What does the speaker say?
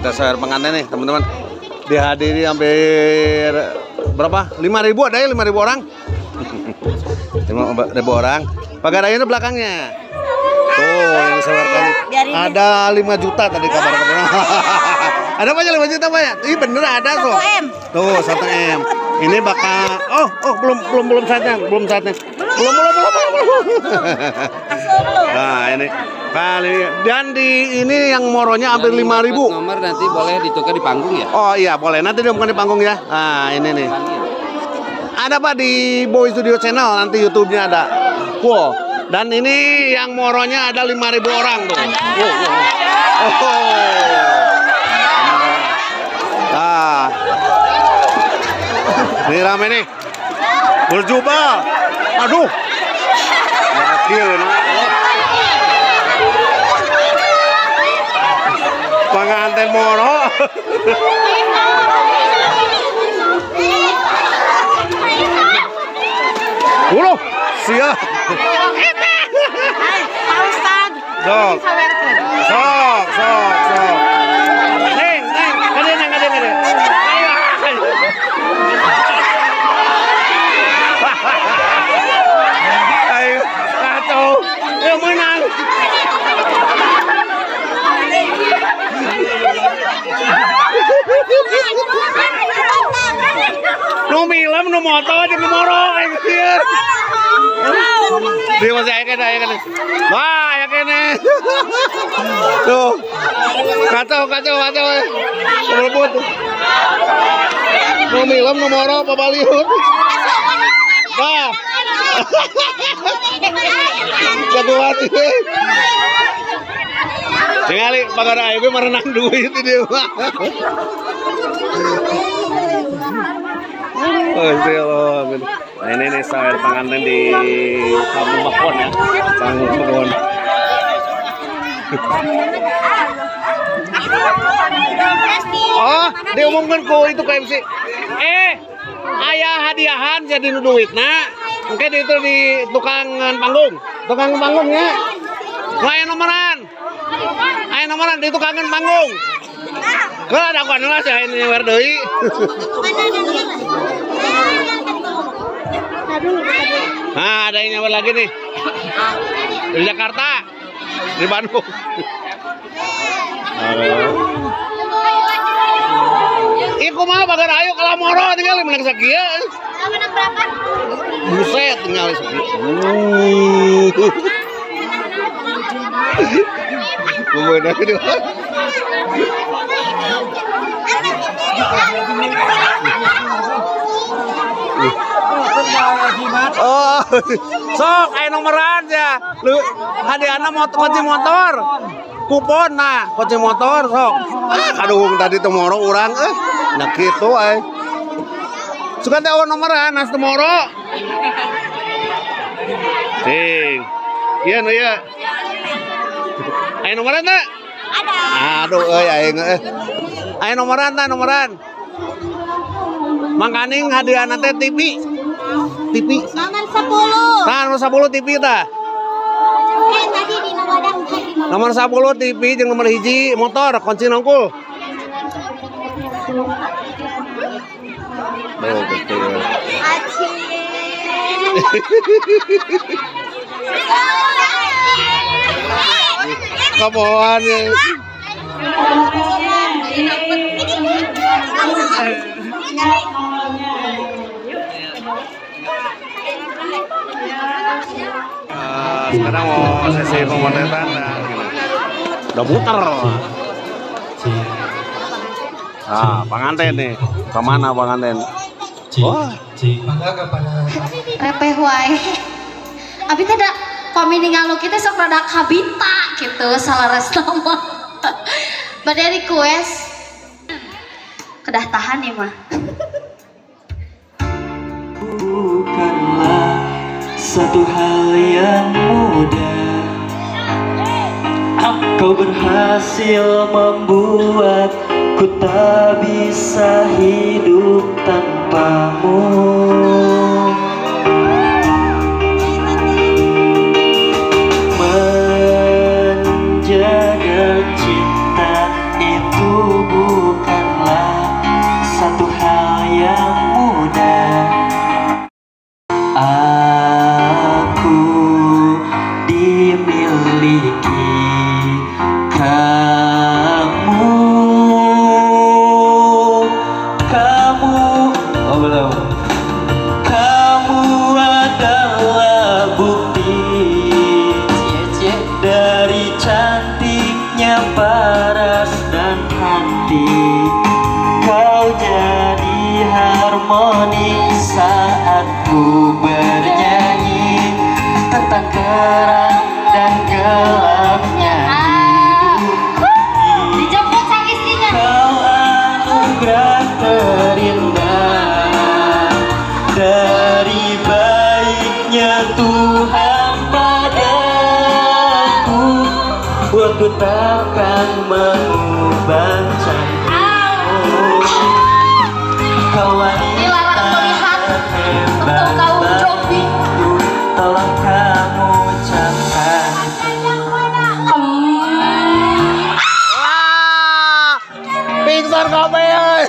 Kita share pengantin nih teman-teman. Dihadiri hampir berapa? 5.000 ada ya 5.000 orang. 5.000 orang. Pagar ayahnya belakangnya. Tuh yang disebarkan. Ada 5 juta tadi kabar. Ada apa aja 5 juta Pak ya? Ih bener ada tuh. 1 M. Tuh 1 M. Ini bakal belum saatnya. Belum. Nah, ini kali dan di ini yang moronya hampir 5.000. Nomor nanti boleh ditukar di panggung ya? Oh iya, boleh. Nanti diumumkan di panggung ya. Nah, ini nih. Ada Pak di Boy Studio Channel, nanti YouTube-nya ada. Cool. Dan ini yang moronya ada 5.000 orang tuh. Nah. Ini rame nih. Berjubah. Aduh. Gokil ini. Pengantin moro. Uloh, siap. Pak Ustad. Sok. Neng, kade. Ayo, kacau. Yang menang. Nu film, nu moto, jeung nu moro aing kieu. Dia masih aya kene. Wah, aya kene. Tuh. Kacau. Berebut. Nu film, nu moro, pabaliut. Wah. Jago hati. Tingali pagar ayo gue merenang duit di dia. Oh, nah ini nih saya pengantin di Kampung Bakon ya. Kampung Bakon. Oh, diumumkan ku itu ke MC. Ayah hadiahan jadi nu duitna. Mungkin itu di tukang panggungnya. Aya nomoran di tukangan panggung. Kalau ada kan lah saya ini wer deui. Nah, ada yang nyamar lagi nih. Dari Jakarta. Di Bandung. Iku mah bagar ayo kalau moro tinggal menang sakieu. Menang berapa? Buset tinggal sakieu. Gimana gitu? Oh, sok ayo nomoran ya. Lu hadiahna kunci motor. Kupon nah, kunci motor sok. Aduh tadi teu moro urang nah kitu ai. Sugan teh nomoran nas teu moro. Ting. Ieu nu ya. Ayo nomoran tak? Ada. Aduh, aing Ayo nomoran. Mangkaning hadiah teh TV. Nomor 10. Nomor 10 TV tah. Tadi di nomor Nomor 10 TV jeung nomor 1 motor kunci nongkul. Oh, betul. Kamuan ya. Sekarang mau sesi pemotretan udah muter. Pengantin nih. Kemana pengantin? Wah. Repeh wae. Abi teh da paminingan lu kita sok rada kabita gitu salaras nama. Bade request. Kedah tahan ya mah. Bukanlah satu hal yang mudah. Kau berhasil membuatku tak bisa hidup tanpamu. Menjaga cinta itu hati. Kau jadi harmoni saat ku bernyanyi tentang terang dan gelapnya hidup ini. Dijemput sang istrinya. Kau anugerah terindah dari baiknya Tuhan padaku. Aku takkan mengubah candamu. Kau wanita Untuk kau jogging. tolong kamu ucapkan itu. Wah, pingsan kabeh euy.